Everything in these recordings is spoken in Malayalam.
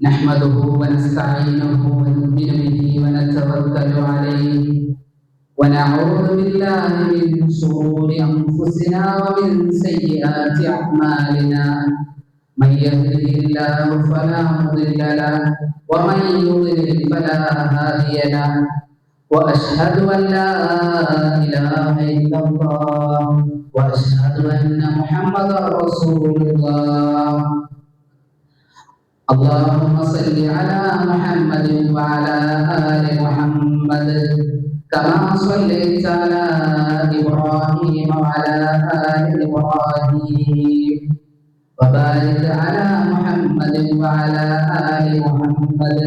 نحمده ونستعينه ونؤمن به ونتوكل عليه ونعوذ بالله من شرور أنفسنا ومن سيئات أعمالنا من يهده الله فلا مضل له ومن يضلل فلا هادي له وأشهد أن لا إله إلا الله وأشهد أن محمدا رسول الله. اللهم صل على محمد وعلى آل محمد كما صليت على إبراهيم وعلى آل إبراهيم وبارك على محمد وعلى آل محمد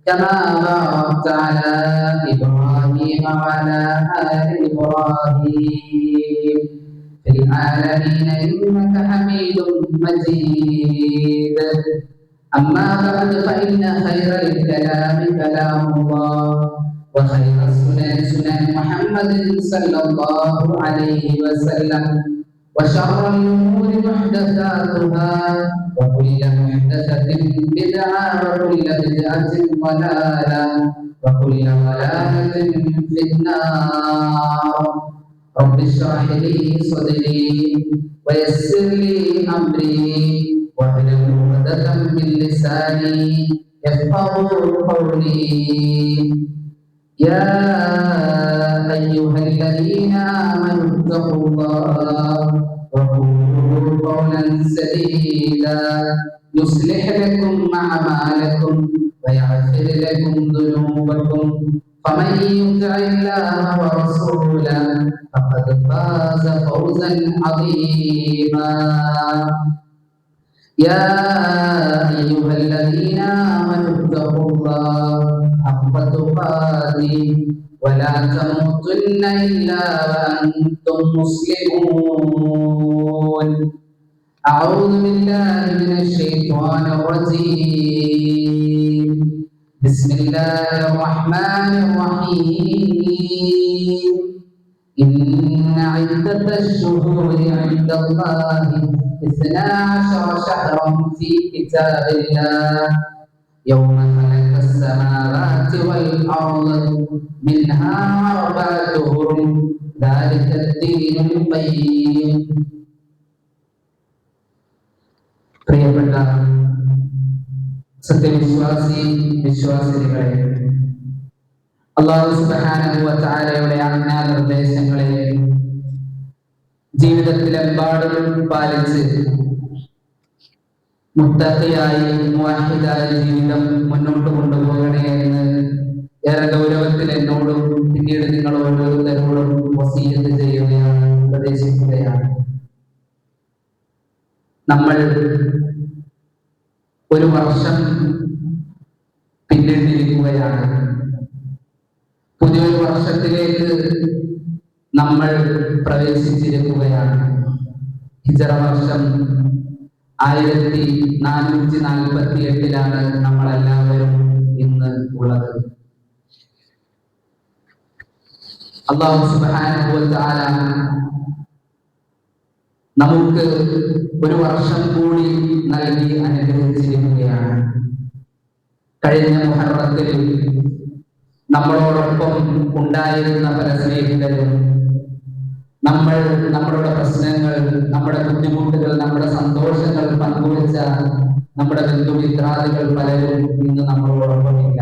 كما باركت على إبراهيم وعلى آل إبراهيم في العالمين إنك حميد مجيد. أما بعد فإن خير الكلام كلام الله وخير السنن سنن محمد صلى الله عليه وسلم وشر الأمور محدثاتها وكل محدثة بدعة وكل بدعة ضلالة وكل ضلالة في النار. رب اشرح لي صدري ويسر لي أمري واحلل عقدة من لساني يفقهوا قولي. يا أيها الذين آمنوا اتقوا الله وقولوا قولا سديدا يصلح لكم أعمالكم ويغفر لكم ذنوبكم فمن يطع الله ورسوله فقد فاز فوزا عظيما. يا أيها الذين آمنوا اتقوا الله حق تقاته ولا تموتن إلا وأنتم مسلمون. أعوذ بالله من الشيطان الرجيم. بسم الله الرحمن الرحيم. إن عدة الشهور عند الله 12 شهرا في كتاب الله يوم خلق السماوات والأرض منها 4 حرم ذلك الدين القيم. പ്രിയപ്പെട്ട വിശ്വാസികളെ, അല്ലാഹു സുബ്ഹാനഹു വ തആലയുടെ ആജ്ഞാനിർദ്ദേശങ്ങളെ ജീവിതത്തിലെമ്പാടും പാലിച്ച് മുത്തഖിയായി മുവഹിദായ ജീവിതം മുന്നോട്ട് കൊണ്ടുപോകണേ എന്ന് ഏറെ ഗൗരവത്തിൽ എന്നോടും പിന്നീട് നിങ്ങൾ ഓരോരുത്തരോടും വസിയത്ത് ചെയ്യുകയാണ്, ഉപദേശിക്കുകയാണ്. നമ്മൾ ഒരു വർഷം പിന്നിട്ടിരിക്കുകയാണ്. പുതിയൊരു വർഷത്തിലേക്ക് നമ്മൾ പ്രവേശിച്ചിരിക്കുകയാണ്. ഹിജറ വർഷം 1448 നമ്മളെല്ലാവരും ഇന്ന് ഉള്ളത്. അല്ലാഹു സുബ്ഹാനഹു വ തആല നമുക്ക് ഒരു വർഷം കൂടി നൽകി അനുഗ്രഹിച്ചിരിക്കുകയാണ്. കഴിഞ്ഞ മുഹറത്തിൽ നമ്മളോടൊപ്പം ഉണ്ടായിരുന്ന പല സ്നേഹിതരും നമ്മളുടെ പ്രശ്നങ്ങൾ, നമ്മുടെ ബുദ്ധിമുട്ടുകൾ, നമ്മുടെ സന്തോഷങ്ങൾ പങ്കുവെച്ച നമ്മുടെ ബന്ധുമിത്രാദികൾ പലരും ഇന്ന് നമ്മളോടൊപ്പമില്ല.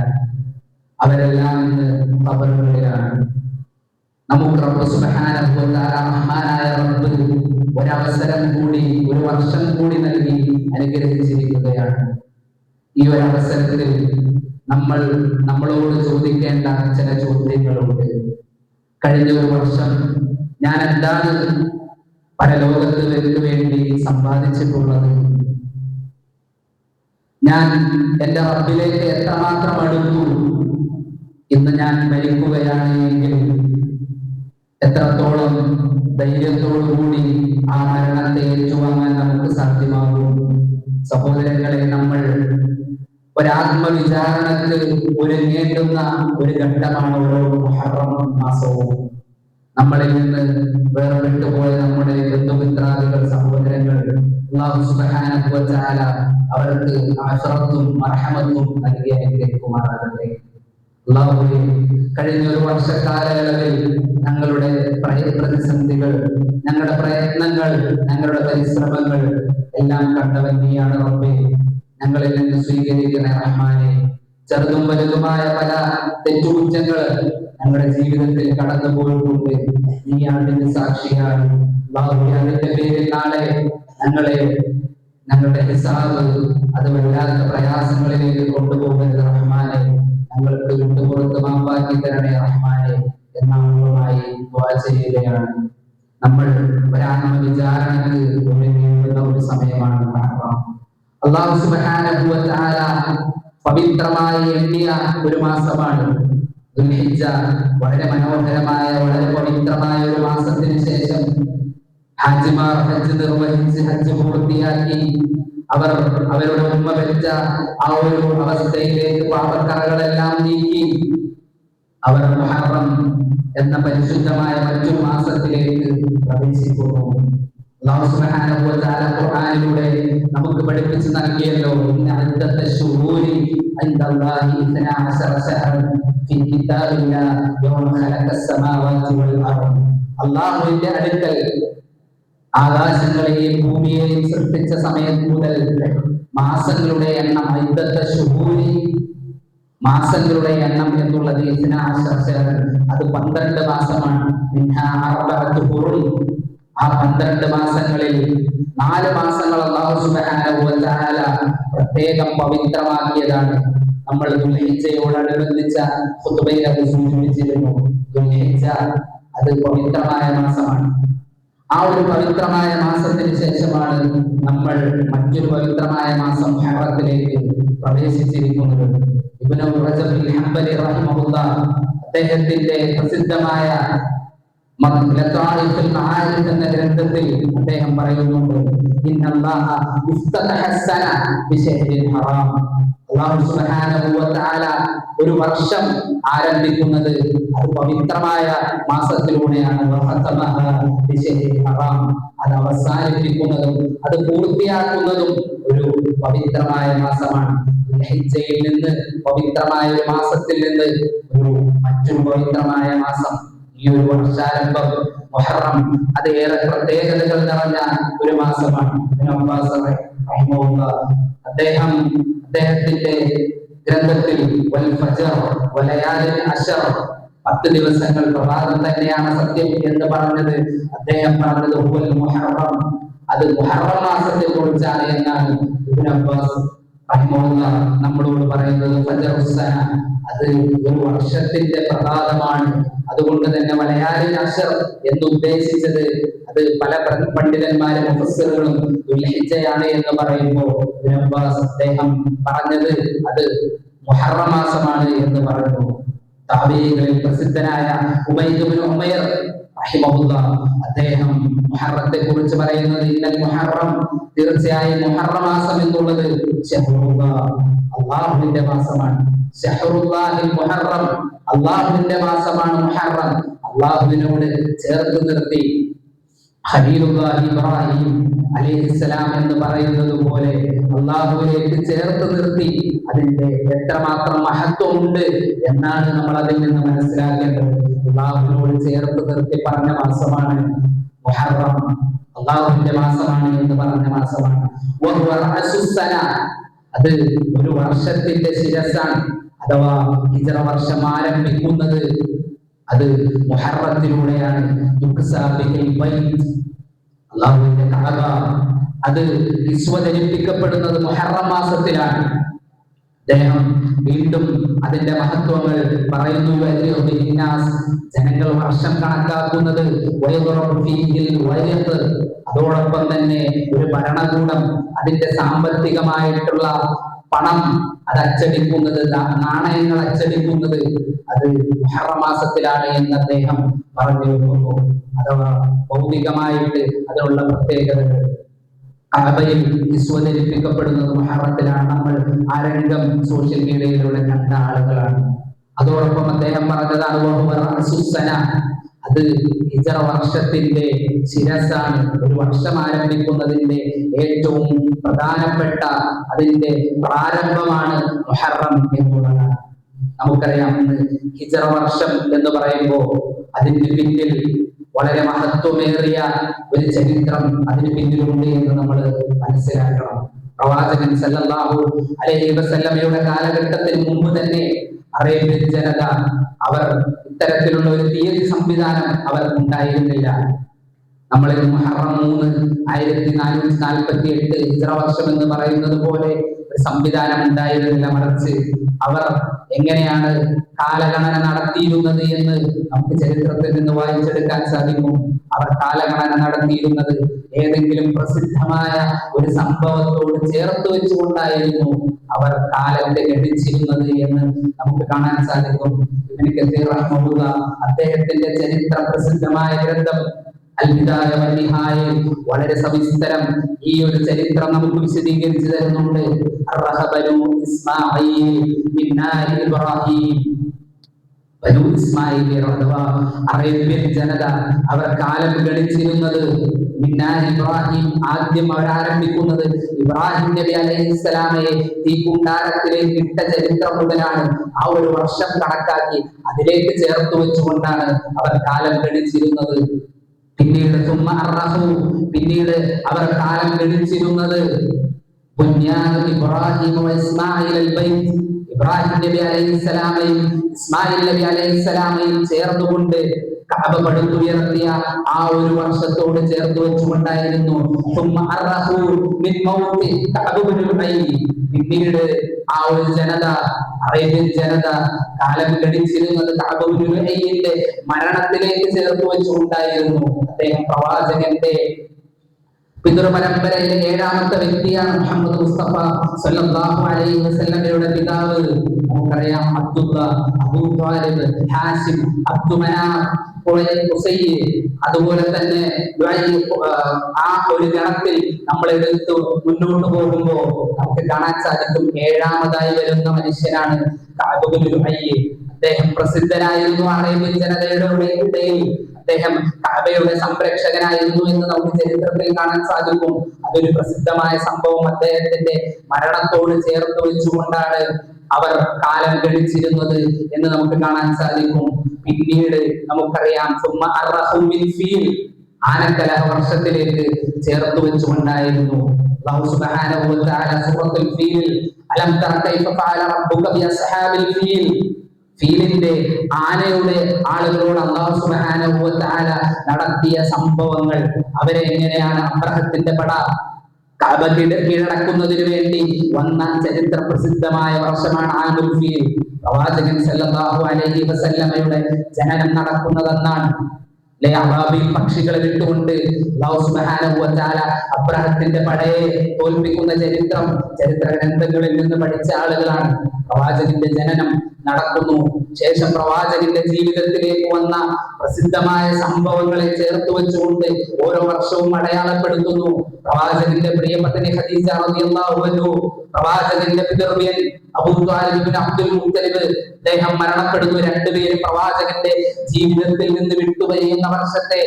അവരെല്ലാം ഇന്ന് ഖബറുകളിലാണ്. നമുക്ക് റബ്ബ് സുബ്ഹാനഹു വ തആല റഹ്മാനായ റബ്ബ് ഒരവസരം കൂടി, ഒരു വർഷം കൂടി നൽകി അനുഗ്രഹിച്ചിരിക്കുകയാണ്. ഈ ഒരു അവസരത്തിൽ നമ്മളോട് ചോദിക്കേണ്ട ചില ചോദ്യങ്ങളുണ്ട്. കഴിഞ്ഞ ഒരു വർഷം ഞാൻ എന്താണ് പരലോകത്തിന് വേണ്ടി സമ്പാദിച്ചിട്ടുള്ളത്? ഞാൻ എൻ്റെ റബ്ബിലേക്ക് എത്രമാത്രം അടുത്തു? ഇന്ന് ഞാൻ മരിക്കുകയാണ് എങ്കിൽ എത്രത്തോളം ധൈര്യത്തോടുകൂടി ആ മരണത്തെ ഏറ്റുവാങ്ങാൻ നമുക്ക് സാധ്യമാകും? സഹോദരങ്ങളെ, നമ്മൾ ഒരാത്മവിചാരണക്ക് ഒരുങ്ങേണ്ടുന്ന ഒരു ഘട്ടമാണ് ഓരോ മുഹറം മാസവും. നമ്മളിൽ നിന്ന് വേർപെട്ടുപോയ നമ്മുടെ ബന്ധുമിത്രാദികൾ, സഹോദരങ്ങൾ അല്ലാഹു സുബ്ഹാനഹു വ തആല അവർക്ക് ആഫിറത്തും മർഹമത്തും നൽകി അനുഗ്രഹിക്കുമാറാകട്ടെ. അല്ലാഹുവേ, കഴിഞ്ഞ ഒരു വർഷക്കാലയളവിൽ ഞങ്ങളുടെ പ്രതിസന്ധികൾ, ഞങ്ങളുടെ പ്രയത്നങ്ങൾ, ഞങ്ങളുടെ പരിശ്രമങ്ങൾ എല്ലാം കണ്ടവൻ നീയാണ് റബ്ബേ. ഞങ്ങളിൽ നിന്ന് സ്വീകരിക്കണേ റഹ്മാനെ. ചെറുതും വലുതുമായ പല തെറ്റുകുറ്റങ്ങൾ ഞങ്ങളുടെ ജീവിതത്തിൽ കടന്നു പോയിട്ടുണ്ട്. നീ അതിന്റെ സാക്ഷിയാണ്. അല്ലാഹുവേ, അതിന്റെ പേരിൽ നാളെ ഞങ്ങളുടെ ഹിസാബ് അത് വല്ലാത്ത പ്രയാസങ്ങളിലേക്ക് കൊണ്ടുപോകരുത് റഹ്മാനെ. ഞങ്ങൾക്ക് വിട്ടുപുറത്ത് മാപ്പാക്കി തരണേ റഹ്മാനെ എന്നാളുമായി ദുആ ചെയ്യുകയാണ്. നമ്മൾ ഒരാത്മ വിചാരണക്ക് നീളുന്ന ഒരു സമയമാണ് അല്ലാഹു സുബ്ഹാനഹു വ തആല പവിത്രമായി എണ്ണിയ ഒരു മാസമാണ് ദുൽഹിജ്ജ. വളരെ മനോഹരമായ, വളരെ പവിത്രമായ ഒരു മാസത്തിന് ശേഷം ഹാജിമാർ ഹജ്ജ് നിർവഹിച്ച് ഹജ്ജ് പൂർത്തിയാക്കി അവരുടെ ഉമ്മ വെച്ച ആ ഒരു അവസ്ഥയിലേക്ക് പാപക്കറകളെല്ലാം നീക്കി അവർ മുഹറം എന്ന പരിശുദ്ധമായ മറ്റൊരു മാസത്തിലേക്ക് പ്രവേശിക്കുന്നു. അല്ലാഹു സുബ്ഹാനഹു വ തആല ഖുർആനിലൂടെ നമുക്ക് പഠിപ്പിച്ചു നൽകിയല്ലോ, ഇന്ന അദ്ദത്ത ശുഹൂരി ഇൻദല്ലാഹി 12 ശഹ്റൻ ഫീ കിതാബില്ലാഹി യൗമ ഖലഖസ് സമാവാതി വൽ അർദ്. അല്ലാഹുവിന്റെ അടുക്കൽ ആകാശങ്ങളെയും ഭൂമിയെയും സൃഷ്ടിച്ച സമയം മുതൽ മാസങ്ങളുടെ എണ്ണം, ഇദ്ദത്ത ശുഹൂരി മാസങ്ങളുടെ എണ്ണം എന്നുള്ളത് 12 ശഹ്റൻ, അത് 12 മാസമാണ്. മിൻഹാ അർബഅതു ഹുറും, ആ 12 മാസങ്ങളിൽ 4 മാസങ്ങൾ അല്ലാഹു സുബ്ഹാനഹു വ തആല പ്രത്യേകം പവിത്രമാക്കിയതാണ്. നമ്മൾ ദുൽഹിജ്ജയോടനുബന്ധിച്ച ഖുതുബയിൽ അത് സൂചിപ്പിച്ചിരുന്നു. ദുൽഹിജ്ജ അത് പവിത്രമായ മാസമാണ്. ആ ഒരു പവിത്രമായ മാസത്തിന് ശേഷമാണ് നമ്മൾ മറ്റൊരു പവിത്രമായ മാസം മുഹറത്തിലേക്ക് പ്രവേശിച്ചിരിക്കുന്നത്. ഇബ്നു റജബ് ഹംബലി റഹിമഹുല്ലാഹ് അദ്ദേഹത്തിന്റെ പ്രസിദ്ധമായ ലതായിഫുൽ മആരിഫ് എന്ന ഗ്രന്ഥത്തിൽ അദ്ദേഹം പറയുന്നുണ്ട്, ഇന്നല്ലാഹ ഇഫ്തതഹ സന ബിശഹ്രിൽ ഹറാം. അല്ലാഹു സുബ്ഹാനഹു വ തആല ഒരു വർഷം ആരംഭിക്കുന്നത് അത് പവിത്രമായ മാസത്തിലൂടെയാണ്. വഖതമഹ ബിശഹ്രിൽ ഹറാം, അത് അവസാനിപ്പിക്കുന്നതും അത് പൂർത്തിയാക്കുന്നതും ഒരു പവിത്രമായ മാസമാണ്. ദുൽഹിജ്ജയിൽ നിന്ന്, പവിത്രമായ ഒരു മാസത്തിൽ നിന്ന് മറ്റൊരു പവിത്രമായ മാസം, ഈ ഒരു വർഷാരംഭം മുഹറം, അത് ഏറെ പ്രത്യേകതകൾ നിറഞ്ഞ ഒരു മാസമാണ്. അദ്ദേഹത്തിന്റെ ഗ്രന്ഥത്തിൽ വൽ ഫജ്ർ വലയാലിൻ അശ്ർ, 10 ദിവസങ്ങൾ പ്രഭാതം തന്നെയാണ് സത്യം എന്ന് പറഞ്ഞത്. അദ്ദേഹം പറഞ്ഞത് ഹുവൽ മുഹറം, അത് മുഹറം മാസത്തെ കുറിച്ചാണ് എന്നാണ് ഇബ്നു അബ്ബാസ് റഹിമഹുല്ലാഹ് നമ്മളോട് പറയുന്നത്. ഫജ്റുസ്സന, അത് ഒരു വർഷത്തിന്റെ പ്രഭാതമാണ്. അതുകൊണ്ട് തന്നെ വലയാലിൻ അശ്ർ എന്നുദ്ദേശിച്ചത് അത് പല പണ്ഡിതന്മാരും മുഫസ്സിറുകളും ദുൽഹിജ്ജയാണ് എന്ന് പറയുമ്പോൾ ഇബ്നു അബ്ബാസ് അദ്ദേഹം പറഞ്ഞത് അത് മുഹറം മാസമാണ് എന്ന് പറഞ്ഞു. താബീകളിൽ പ്രസിദ്ധനായ ഉബൈദ് ഇബ്നു ഉമൈർ റഹിമഹുല്ലാഹ് അദ്ദേഹം മുഹറത്തെ കുറിച്ച് പറയുന്നത്, ഇന്നൽ മുഹറം, തീർച്ചയായും മുഹറം മാസം എന്നുള്ളത് ശഹ്റുല്ലാഹ്, അല്ലാഹുവിന്റെ മാസമാണ്. ശഹ്റുല്ലാഹിൽ മുഹറം, അല്ലാഹുവിന്റെ മാസമാണ് മുഹറം. അല്ലാഹുവിനോട് ചേർത്ത് നിർത്തി ഖലീലുല്ലാഹി ഇബ്രാഹിം അലൈഹിസ്സലാം എന്ന് പറയുന്നത് പോലെ അല്ലാഹുവിലേക്ക് ചേർത്ത് നിർത്തി അതിന്റെ എത്രമാത്രം മഹത്വമുണ്ട് എന്നാണ് നമ്മൾ അതിൽ നിന്ന് മനസ്സിലാക്കേണ്ടത്. അല്ലാഹുവിനോട് ചേർത്ത് നിർത്തി പറഞ്ഞ മാസമാണ് മുഹറം, അല്ലാഹുവിന്റെ മാസമാണ് എന്ന് പറഞ്ഞ മാസമാണ്. അത് ഒരു വർഷത്തിന്റെ ശിരസ്സാണ്. അഥവാ ഹിജ്റ വർഷം ആരംഭിക്കുന്നത് അത് മുഹറത്തിലൂടെയാണ്. അല്ലാഹുവിന്റെ കഅബ അത് വിശ്വധരിപ്പിക്കപ്പെടുന്നത് മുഹറം മാസത്തിലാണ്. അദ്ദേഹം വീണ്ടും അതിന്റെ മഹത്വങ്ങൾ പറയുന്നു. ജനങ്ങൾ വർഷം കണക്കാക്കുന്നത് അതോടൊപ്പം തന്നെ ഒരു ഭരണകൂടം അതിന്റെ സാമ്പത്തികമായിട്ടുള്ള പണം അത് അച്ചടിക്കുന്നത്, നാണയങ്ങൾ അച്ചടിക്കുന്നത് അത് മുഹറം മാസത്തിലാണ് എന്ന് അദ്ദേഹം പറഞ്ഞു വെക്കുന്നു. അഥവാ ഭൗതികമായിട്ട് അതിനുള്ള പ്രത്യേകതകൾ. കഅബയിൽ വിശ്വധരിപ്പിക്കപ്പെടുന്നത് മുഹറത്തിലാണ്. നമ്മൾ ആ രംഗം സോഷ്യൽ മീഡിയയിലൂടെ കണ്ട ആളുകളാണ്. അതോടൊപ്പം അദ്ദേഹം പറഞ്ഞതാണ് അത് ഹിജറ വർഷത്തിന്റെ ശിരസാണ്. ഒരു വർഷം ആരംഭിക്കുന്നതിന്റെ ഏറ്റവും പ്രധാനപ്പെട്ട അതിന്റെ പ്രാരംഭമാണ് മുഹറം എന്നുള്ളതാണ്. നമുക്കറിയാം, ഇന്ന് ഹിജറ വർഷം എന്ന് പറയുമ്പോൾ അതിന് പിന്നിൽ വളരെ മഹത്വമേറിയ ഒരു ചരിത്രം അതിന് പിന്നിലുണ്ട് എന്ന് നമ്മൾ മനസ്സിലാക്കണം. പ്രവാചകൻ സല്ലല്ലാഹു അലൈഹി വസല്ലമയുടെ കാലഘട്ടത്തിന് മുമ്പ് തന്നെ അറേബ്യൻ ജനത അവർ ഇത്തരത്തിലുള്ള ഒരു തീയതി സംവിധാനം അവർക്ക് ഉണ്ടായിരുന്നില്ല. നമ്മളിൽ മുഹറം 3 1448 ഹിജ്റ വർഷം എന്ന് പറയുന്നത് പോലെ ഒരു സംവിധാനം ഉണ്ടായിരുന്നില്ല. മറിച്ച് അവർ എങ്ങനെയാണ് കാലഗണന നടത്തിയിരുന്നത് എന്ന് നമുക്ക് ചരിത്രത്തിൽ നിന്ന് വായിച്ചെടുക്കാൻ സാധിക്കും. അവർ കാലഗണന നടത്തിയിരുന്നത് ഏതെങ്കിലും പ്രസിദ്ധമായ ഒരു സംഭവത്തോട് ചേർത്ത് വെച്ചുകൊണ്ടായിരുന്നു അവർ കാലത്തെ ഗണിച്ചിരുന്നത് എന്ന് നമുക്ക് കാണാൻ സാധിക്കും. ഇബ്നു കസീർ റഹിമഹുല്ലാ അദ്ദേഹത്തിന്റെ ചരിത്ര പ്രസിദ്ധമായ ഗ്രന്ഥം അൽ-ബിദായ വൻ-നിഹായ വളരെ സവിസ്തരം ഈ ഒരു ചരിത്രം നമുക്ക് വിശദീകരിച്ചു തരുന്നുണ്ട്. അർറഹബനു ഇസ്മാഈൽ മിന്നാരി ഇബ്രാഹിം. ബനു ഇസ്മാഈൽ അഥവാ അറേബ്യൻ ജനത അവർ കാലം ഗണിച്ചിരുന്നത് മിന്നാരി ഇബ്രാഹിം. ആദ്യം അവർ ആരംഭിക്കുന്നത് ഇബ്രാഹിം നബി അലൈഹിസ്സലാമയെ തീക്കുണ്ടാരത്തിലേക്ക് ഇട്ട ചരിത്രം മുതലാണ്. ആ ഒരു വർഷം കണക്കാക്കി അതിലേക്ക് ചേർത്ത് വെച്ചുകൊണ്ടാണ് അവർ കാലം ഗണിച്ചിരുന്നത്. പിന്നീട് അവർ കാലം ഗണിച്ചിരുന്നത് ഇബ്രാഹിം നബി അലൈഹിസ്സലാമയും ഇസ്മായിൽ നബി അലൈഹിസ്സലാമയും ചേർന്നുകൊണ്ട് കഅബ പടുത്തുയർത്തിയ ആ ഒരു വർഷത്തോട് ചേർത്ത് വെച്ചുകൊണ്ടായിരുന്നു. പിന്നീട് ആ ഒരു ജനത, അറേബ്യൻ ജനത കാലം ഗണിച്ചിരുന്നത് കഅബ ഇബ്നു ലുഅയ്യിന്റെ മരണത്തിലേക്ക് ചേർത്ത് വെച്ചുകൊണ്ടായിരുന്നു. അദ്ദേഹം പ്രവാചകന്റെ പിതൃപരമ്പരയിലെ 7ാമത്തെ വ്യക്തിയാണ്. മുഹമ്മദ് മുസ്തഫ സല്ലല്ലാഹു അലൈഹി വസല്ലമയുടെ പിതാവ് നമുക്കറിയാം അബ്ദുള്ള, അബൂ ത്വാലിബ്, ഹാഷിം, അബ്ദുമനാഫ്, ഖുസൈ. അതുപോലെ തന്നെ ആ ഒരു ഗണത്തിൽ നമ്മൾ എടുത്ത് മുന്നോട്ട് പോകുമ്പോൾ നമുക്ക് കാണാൻ സാധിക്കും 7ാമതായി വരുന്ന മനുഷ്യനാണ് കഅബ് ഇബ്നു ലുഅയ്യ്. അദ്ദേഹം പ്രസിദ്ധനായിരുന്നു അറേബ്യൻ ജനതയുടെ ഇടയിൽ. അദ്ദേഹം കഅബയുടെ സംരക്ഷകനായിരുന്നു എന്ന് നമുക്ക് ചരിത്രത്തിൽ കാണാൻ സാധിക്കും. അതൊരു പ്രസിദ്ധമായ സംഭവം. അദ്ദേഹത്തിന്റെ മരണത്തോട് ചേർത്ത് വെച്ചുകൊണ്ടാണ് അവർ കാലം ഗണിച്ചിരുന്നത് എന്ന് നമുക്ക് കാണാൻ സാധിക്കും. പിന്നീട് നമുക്കറിയാം ആനക്കലഹ വർഷത്തിലേക്ക് ചേർത്ത് വെച്ചുകൊണ്ടായിരുന്നു. അല്ലാഹു സുബ്ഹാനഹു വ തആല സൂറത്തുൽ ഫീൽ അലം തറ കൈഫ ഫഅല റബ്ബുക ബി അസ്ഹാബിൽ ഫീൽ, ഫീലിന്റെ ആനയുടെ ആളുകളോട് അല്ലാഹു സുബ്ഹാനഹു വ തആല നടത്തിയ സംഭവങ്ങൾ, അവരെ എങ്ങനെയാണ് അബ്രഹത്തിന്റെ പട കഅബ കീഴടക്കുന്നതിന് വേണ്ടി വന്ന ചരിത്ര പ്രസിദ്ധമായ വർഷമാണ് ആമുൽ ഫീൽ. പ്രവാചകൻ സല്ലല്ലാഹു അലൈഹി വസല്ലമയുടെ ജനനം നടക്കുന്നതെന്നാണ്. അബാബിൽ പക്ഷികളെ വിട്ടുകൊണ്ട് അല്ലാഹു സുബ്ഹാനഹു വ തആല അബ്രഹത്തിന്റെ പടയെ തോൽപ്പിക്കുന്ന ചരിത്ര ഗ്രന്ഥങ്ങളിൽ നിന്ന് പഠിച്ച ആളുകളാണ്. പ്രവാചകന്റെ ജനനം നടക്കുന്നു. ശേഷം പ്രവാചകന്റെ ജീവിതത്തിലേക്ക് വന്ന പ്രസിദ്ധമായ സംഭവങ്ങളെ ചേർത്ത് വെച്ചുകൊണ്ട് ഓരോ വർഷവും അടയാളപ്പെടുത്തുന്നു. പ്രവാചകന്റെ പ്രിയപത്നി ഖദീജ റളിയല്ലാഹു അൻഹു, പ്രവാചകന്റെ പിതൃവ്യൻ അബൂ ത്വാലിബ് ഇബ്നു അബ്ദുൽ മുത്തലിബ്, അദ്ദേഹം മരണപ്പെടുന്നു. രണ്ടുപേരും പ്രവാചകന്റെ ജീവിതത്തിൽ നിന്ന് വിട്ടുപിരിയുന്ന വർഷത്തെ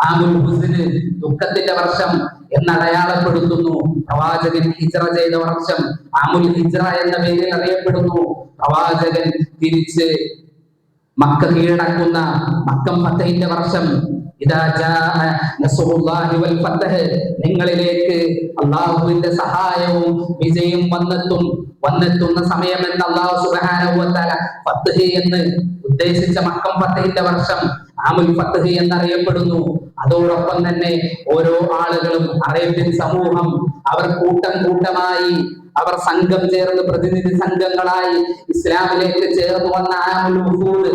ആമുൽ ഹുസ്ന്, ദുഃഖത്തിന്റെ വർഷം എന്നടയാളപ്പെടുത്തുന്നു. പ്രവാചകൻ ഹിജ്റ ചെയ്ത വർഷം ആമുൽ ഹിജ്റ എന്ന പേരിൽ അറിയപ്പെടുന്നു. പ്രവാചകൻ തിരിച്ച് മക്ക കീഴടക്കുന്ന മക്കം ഫതഹിന്റെ വർഷം, ഇദാ ജാഅ നസ്റുല്ലാഹി വൽ ഫതഹ്, നിങ്ങളിലേക്ക് അല്ലാഹുവിന്റെ സഹായവും വിജയം വന്നെത്തുന്ന സമയം എന്ന് അല്ലാഹു സുബ്ഹാനഹു വ തആല ഫത്ഹ് എന്ന് ഉദ്ദേശിച്ച മക്കം ഫതഹിന്റെ വർഷം ആമുൽ ഫത്ഹ് എന്നറിയപ്പെടുന്നു. അതോടൊപ്പം തന്നെ ഓരോ ആളുകളും, അറേബ്യൻ സമൂഹം, അവർ കൂട്ടമായി, അവർ സംഘം ചേർന്ന് പ്രതിനിധി സംഘങ്ങളായി ഇസ്ലാമിലേക്ക് ചേർന്ന് വന്ന ആമുൽ വുഫൂദ്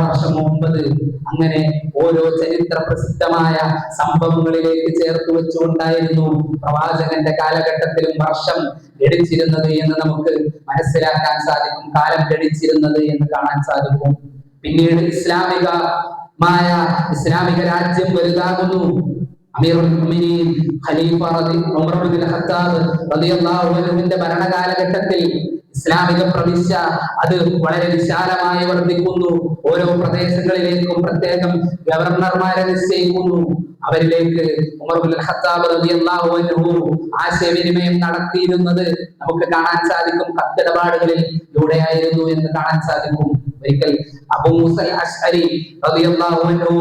വർഷം 9. അങ്ങനെ ഓരോ ചരിത്ര പ്രസിദ്ധമായ സംഭവങ്ങളിലേക്ക് ചേർത്ത് വെച്ചുകൊണ്ടായിരുന്നു പ്രവാചകന്റെ കാലഘട്ടത്തിലും വർഷം ഗണിച്ചിരുന്നത് എന്ന് നമുക്ക് മനസ്സിലാക്കാൻ സാധിക്കും. കാലം ഗണിച്ചിരുന്നത് എന്ന് കാണാൻ സാധിക്കും. പിന്നീട് ഇസ്ലാമിക രാജ്യം വലുതാകുന്നു. അമീറുൽ മുഅ്മിനീൻ ഖലീഫ ഉമർ ഇബ്നുൽ ഖത്താബ് റളിയല്ലാഹു അൻഹുവിന്റെ ഭരണകാലഘട്ടത്തിൽ ഇസ്ലാമിക പ്രവിശ്യ അത് വളരെ വിശാലമായി വർദ്ധിക്കുന്നു. ഓരോ പ്രദേശങ്ങളിലേക്കും പ്രത്യേകം ഗവർണർമാരെ നിശ്ചയിക്കുന്നു. അവരിലേക്ക് ഉമർ ഇബ്നുൽ ഖത്താബ് റളിയല്ലാഹു അൻഹു ആശയവിനിമയം നടത്തിയിരുന്നത് നമുക്ക് കാണാൻ സാധിക്കും. കത്തിടപാടുകളിലൂടെയായിരുന്നു എന്ന് കാണാൻ സാധിക്കും. ഒരിക്കൽ അബൂ മൂസൽ അശ്അരി റളിയല്ലാഹു അൻഹു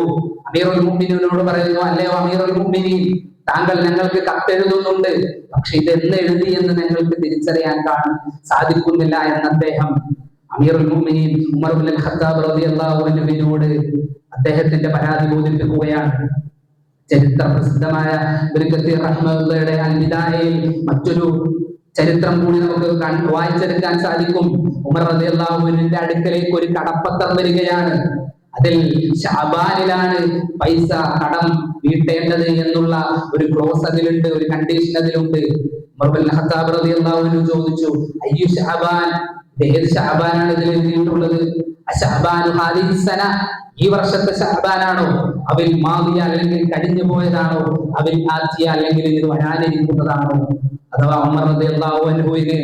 അമീറുൽ മുഅ്മിനീനോട് പറയുന്നു, അല്ലയോ അമീറുൽ മുഅ്മിനീൻ, താങ്കൾ ഞങ്ങൾക്ക് കത്തെഴുതുന്നുണ്ട്, പക്ഷെ ഇതെന്ന് എഴുതി എന്ന് ഞങ്ങൾക്ക് തിരിച്ചറിയാൻ സാധിക്കുന്നില്ല എന്ന് അദ്ദേഹം അമീറുൽ മുഅ്മിനീൻ ഉമർ ഇബ്നുൽ ഖത്താബ് റളിയല്ലാഹു അൻഹുവിനോട് അദ്ദേഹത്തിന്റെ പരാതി ബോധിപ്പിക്കുകയാണ്. ചരിത്ര പ്രസിദ്ധമായ ഇബ്നു കസീർ റഹ്മത്തുള്ളാഹിയുടെ അൽ ബിദായയിൽ മറ്റൊരു ചരിത്രം കൂടി നമുക്ക് വായിച്ചെടുക്കാൻ സാധിക്കും. ഉമർ റളിയല്ലാഹു അൻഹുവിന്റെ അടുക്കലേക്ക് ഒരു കടപ്പത്രം വരികയാണ്. അതിൽ ശഅബാനിലാണ് പൈസ കടം വീട്ടേണ്ടത് എന്നുള്ള ഒരു ക്ലോസ് അതിലുണ്ട്, ഒരു കണ്ടീഷൻ അതിലുണ്ട്. ഉമർ ഇബ്നുൽ ഖത്താബ് റളിയല്ലാഹു അൻഹു ചോദിച്ചു, അയ്യു ശഅബാൻ, ഏത് ശഅബാനാണ് ഇതിൽ എഴുതിയിട്ടുള്ളത്? അശഅബാനു ഹാദിഹി സന, ഈ വർഷത്തെ ശഅബാനാണോ, അവൽ മാദിയ അല്ലെങ്കിൽ കഴിഞ്ഞു പോയതാണോ, അവൽ ആതിയ അല്ലെങ്കിൽ ഇത് വരാനിരിക്കുന്നതാണോ? അഥവാ ഉമർ റളിയല്ലാഹു അൻഹുവിന്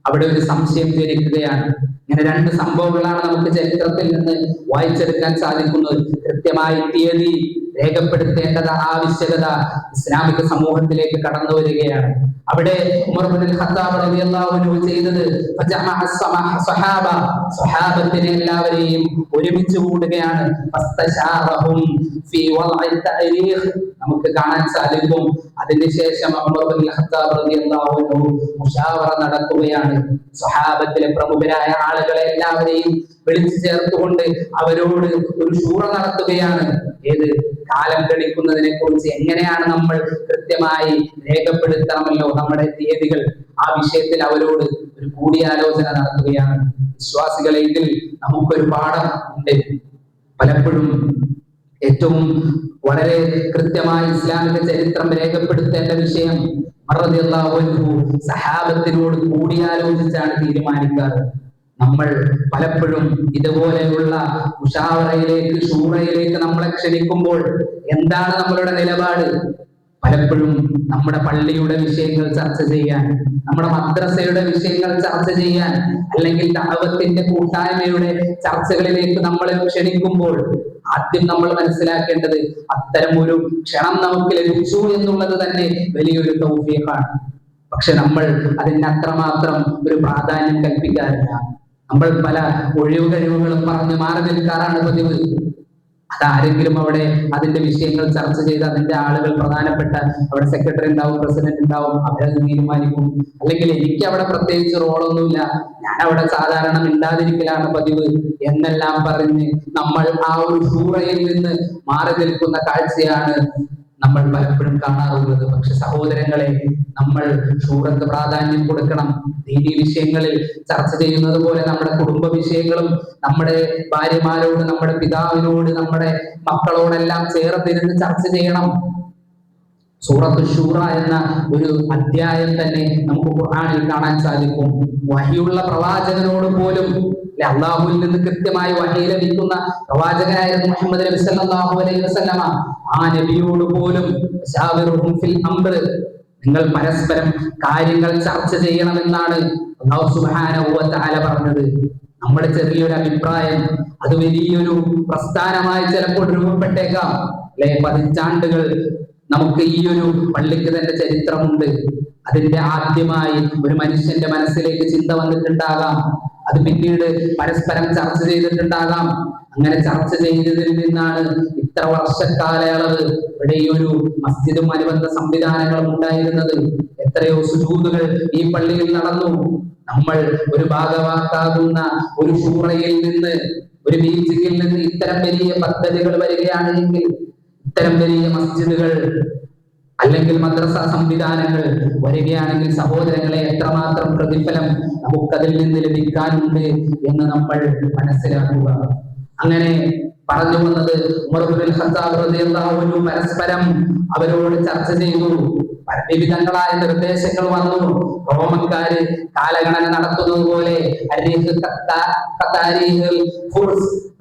അവിടെ ഒരു സംശയം ജനിക്കുകയാണ്. ഇങ്ങനെ രണ്ട് സംഭവങ്ങളാണ് നമുക്ക് ചരിത്രത്തിൽ നിന്ന് വായിച്ചെടുക്കാൻ സാധിക്കുന്നത്. കൃത്യമായി തീയതി രേഖപ്പെടുത്തേണ്ടത് ആവശ്യകത ഇസ്ലാമിക സമൂഹത്തിലേക്ക് കടന്നു വരികയാണ്. അവിടെ ഉമർ ഇബ്നുൽ ഖത്താബ് റളിയല്ലാഹു അൻഹു ചെയ്തത് സ്വഹാബത്തിനെ എല്ലാവരെയും ഒരുമിച്ച് കൂടുകയാണ്. നമുക്ക് കാണാൻ സാധിക്കും. അതിനുശേഷം ഉമർ ഇബ്നുൽ ഖത്താബ് റളിയല്ലാഹു അൻഹു മുശാവറ നടത്തുകയാണ്. സ്വഹാബത്തിലെ പ്രമുഖരായ ആളുകളെ എല്ലാവരെയും വിളിച്ചു ചേർത്തുകൊണ്ട് അവരോട് ഒരു ശൂറ നടത്തുകയാണ്. ഏത് കാലം ഗണിക്കുന്നതിനെ കുറിച്ച് എങ്ങനെയാണ് നമ്മൾ കൃത്യമായി രേഖപ്പെടുത്തണമല്ലോ നമ്മുടെ തീയതികൾ, ആ വിഷയത്തിൽ അവരോട് ഒരു കൂടിയാലോചന നടത്തുകയാണ്. വിശ്വാസികളെ, ഇതിൽ നമുക്കൊരു പാഠം ഉണ്ട്. പലപ്പോഴും ഏറ്റവും വളരെ കൃത്യമായി ഇസ്ലാമിക ചരിത്രം രേഖപ്പെടുത്തേണ്ട വിഷയം റളിയല്ലാഹു അൻഹു സഹാബത്തിനോട് കൂടിയാലോചിച്ചാണ് തീരുമാനിക്കാറ്. നമ്മൾ പലപ്പോഴും ഇതുപോലെയുള്ള മുശാവറയിലേക്ക്, ശൂറയിലേക്ക് നമ്മളെ ക്ഷണിക്കുമ്പോൾ എന്താണ് നമ്മളുടെ നിലപാട്? പലപ്പോഴും നമ്മുടെ പള്ളിയുടെ വിഷയങ്ങൾ ചർച്ച ചെയ്യാൻ, നമ്മുടെ മദ്രസയുടെ വിഷയങ്ങൾ ചർച്ച ചെയ്യാൻ, അല്ലെങ്കിൽ ദഅവത്തിന്റെ കൂട്ടായ്മയുടെ ചർച്ചകളിലേക്ക് നമ്മളെ ക്ഷണിക്കുമ്പോൾ ആദ്യം നമ്മൾ മനസ്സിലാക്കേണ്ടത് അത്തരം ഒരു ക്ഷണം നമുക്ക് ലഭിച്ചു എന്നുള്ളത് തന്നെ വലിയൊരു തൗഫീഖാണ്. പക്ഷെ നമ്മൾ അതിന് അത്രമാത്രം ഒരു പ്രാധാന്യം കൽപ്പിക്കാറില്ല. നമ്മൾ പല ഒഴിവ് കഴിവുകളും പറഞ്ഞ് മാറി നിൽക്കാറാണ് പതിവ്. അതാരെങ്കിലും അവിടെ അതിന്റെ വിഷയങ്ങൾ ചർച്ച ചെയ്ത് അതിന്റെ ആളുകൾ, പ്രധാനപ്പെട്ട അവിടെ സെക്രട്ടറി ഉണ്ടാവും, പ്രസിഡന്റ് ഉണ്ടാവും, അവരത് തീരുമാനിക്കും. അല്ലെങ്കിൽ എനിക്ക് അവിടെ പ്രത്യേകിച്ച് റോളൊന്നുമില്ല, ഞാൻ അവിടെ സാധാരണ മിണ്ടാതിരിക്കലാണ് പതിവ് എന്നെല്ലാം പറഞ്ഞ് നമ്മൾ ആ ഒരു ശൂറയിൽ നിന്ന് മാറി നിൽക്കുന്ന കാഴ്ചയാണ് നമ്മൾ പലപ്പോഴും കാണാറുള്ളത്. പക്ഷെ സഹോദരങ്ങളെ, നമ്മൾ ശൂറക്ക് പ്രാധാന്യം കൊടുക്കണം. ദീനീ വിഷയങ്ങളിൽ ചർച്ച ചെയ്യുന്നത് പോലെ നമ്മുടെ കുടുംബ വിഷയങ്ങളും നമ്മുടെ ഭാര്യമാരോട്, നമ്മുടെ പിതാവിനോട്, നമ്മുടെ മക്കളോടെല്ലാം ചേർന്നിരുന്ന് ചർച്ച ചെയ്യണം. സൂറത്ത് ശൂറ എന്ന ഒരു അധ്യായം തന്നെ നമുക്ക് ഖുർആനിൽ കാണാൻ സാധിക്കും. വഹിയുള്ള പ്രവാചകനോട് പോലും, അല്ലാഹുവിൽ നിന്ന് കൃത്യമായി വഹി ലഭിക്കുന്ന പ്രവാചകനായിരുന്നു മുഹമ്മദ് നബി സല്ലല്ലാഹു അലൈഹി വസല്ലമ. ആ നബിയോട് പോലും ഫിൽ അംർ, നിങ്ങൾ പരസ്പരം കാര്യങ്ങൾ ചർച്ച ചെയ്യണമെന്നാണ് അല്ലാഹു സുബ്ഹാനഹു വ തആല പറഞ്ഞത്. നമ്മുടെ ചെറിയൊരു അഭിപ്രായം അത് വലിയൊരു പ്രസ്ഥാനമായി ചിലപ്പോൾ രൂപപ്പെട്ടേക്കാം, അല്ലെ? പതിറ്റാണ്ടുകൾ നമുക്ക് ഈ ഒരു പള്ളിക്ക് തന്നെ ചരിത്രമുണ്ട്. അതിന്റെ ആദ്യമായി ഒരു മനുഷ്യന്റെ മനസ്സിലേക്ക് ചിന്ത വന്നിട്ടുണ്ടാകാം, അത് പിന്നീട് പരസ്പരം ചർച്ച ചെയ്തിട്ടുണ്ടാകാം. അങ്ങനെ ചർച്ച ചെയ്തതിൽ നിന്നാണ് ഇത്ര വർഷക്കാലയളവ് ഇവിടെ ഈ ഒരു മസ്ജിദും അനുബന്ധ സംവിധാനങ്ങളും ഉണ്ടായിരുന്നത്. എത്രയോ സുജൂദുകൾ ഈ പള്ളിയിൽ നടന്നു. നമ്മൾ ഒരു ഭാഗവാക്കാകുന്ന ഒരു ശൂറയിൽ നിന്ന്, ഒരു മീറ്റിംഗിൽ നിന്ന് ഇത്തരം വലിയ പദ്ധതികൾ വരികയാണെങ്കിൽ, ഇത്തരം വലിയ മസ്ജിദുകൾ അല്ലെങ്കിൽ മദ്രസ സംവിധാനങ്ങൾ വരികയാണെങ്കിൽ, സഹോദരങ്ങളെ, എത്രമാത്രം പ്രതിഫലം നമുക്കതിൽ നിന്ന് ലഭിക്കാനുണ്ട് എന്ന് നമ്മൾ മനസ്സിലാക്കുക. അങ്ങനെ പറഞ്ഞു വന്നത്, ഉമർ ഇബ്നുൽ ഖത്താബ് റളിയല്ലാഹു അൻഹു പരസ്പരം അവരോട് ചർച്ച ചെയ്തു. വിവിധങ്ങളായ നിർദ്ദേശങ്ങൾ വന്നു. റോമക്കാര് കാലഗണന നടത്തുന്നത് പോലെ